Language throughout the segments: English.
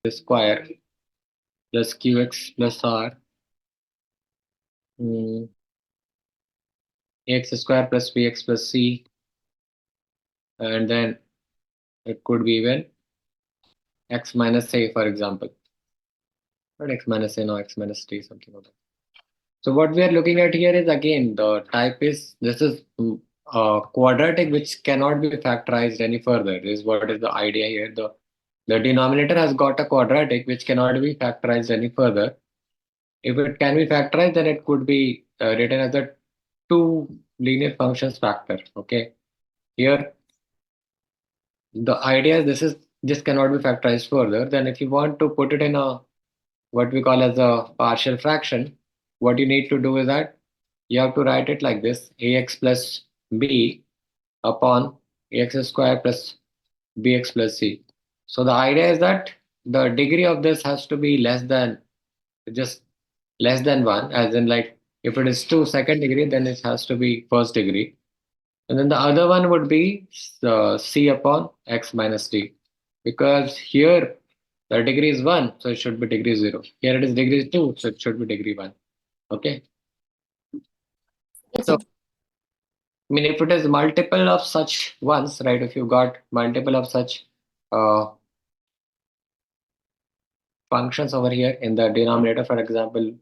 square plus qx plus r ax square plus bx plus c, and then it could be even x minus a, for example. Not x minus a, no, x minus t, something like that. So what we are looking at here is, again, the type is, this is quadratic which cannot be factorized any further, is what is the idea here. The denominator has got a quadratic which cannot be factorized any further. If it can be factorized, then it could be written as a two linear functions factor. Okay, here the idea is this cannot be factorized further. Then if you want to put it in a what we call as a partial fraction, what you need to do is that you have to write it like this: ax plus b upon ax square plus bx plus c. So the idea is that the degree of this has to be less than, just less than 1, as in, like, if it is 2 second degree, then it has to be first degree. And then the other one would be c upon x minus t, because here the degree is 1, so it should be degree 0. Here it is degree 2, so it should be degree 1. Okay. Yes, So, sir. I mean, if it is multiple of such ones, right? If you got multiple of such uh, functions over here in the denominator, for example,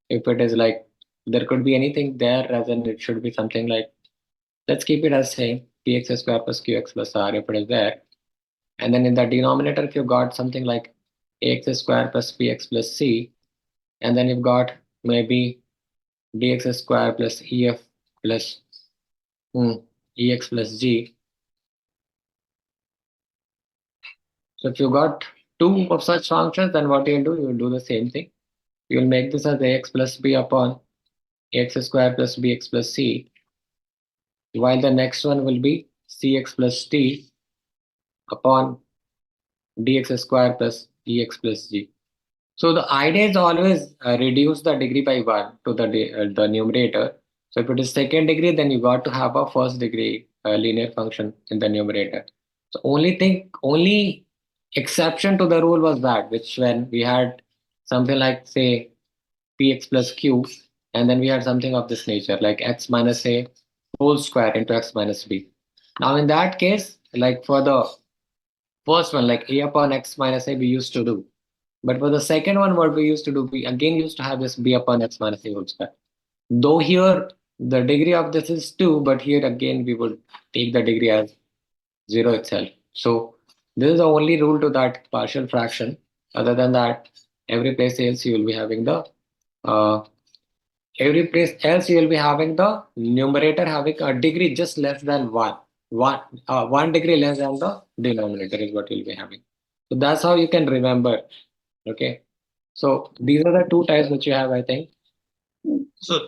if it is like, there could be anything there, as in it should be something like, let's keep it as same, px square plus qx plus r, if it is there. And then in the denominator, if you got something like ax square plus bx plus c, and then you've got maybe dx square plus ef plus ex plus g. So if you got two of such functions, then what you'll do, you'll do the same thing. You'll make this as ax plus b upon ax square plus bx plus c, while the next one will be cx plus t upon dx square plus ex plus g. So the idea is always reduce the degree by 1 to the numerator. So if it is second degree, then you got to have a first degree linear function in the numerator. So only exception to the rule was that, which when we had something like, say, px plus q, and then we had something of this nature like x minus a whole square into x minus b. Now in that case, like for the first one, like a upon x minus a, we used to do. But for the second one, what we used to do, we again used to have this b upon x minus a whole square. Though here the degree of this is 2, but here again we would take the degree as 0 itself. So this is the only rule to that partial fraction. Other than that, every place else you will be having the uh, numerator having a degree just less than 1. 1 degree less than the denominator is what you'll be having. So that's how you can remember. Okay. So these are the two types which you have, I think. So,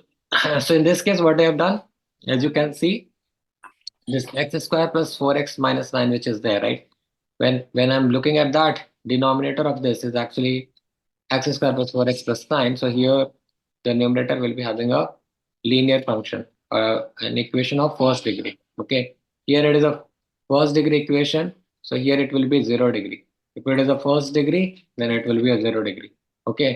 so in this case, what I have done, as you can see, this x square plus 4x minus 9, which is there, right? When I'm looking at that, denominator of this is actually x square plus 4x plus 9. So here the numerator will be having a linear function, an equation of first degree. Okay. Here it is a first degree equation. So here it will be 0 degree. If it is a first degree, then it will be a 0 degree. Okay.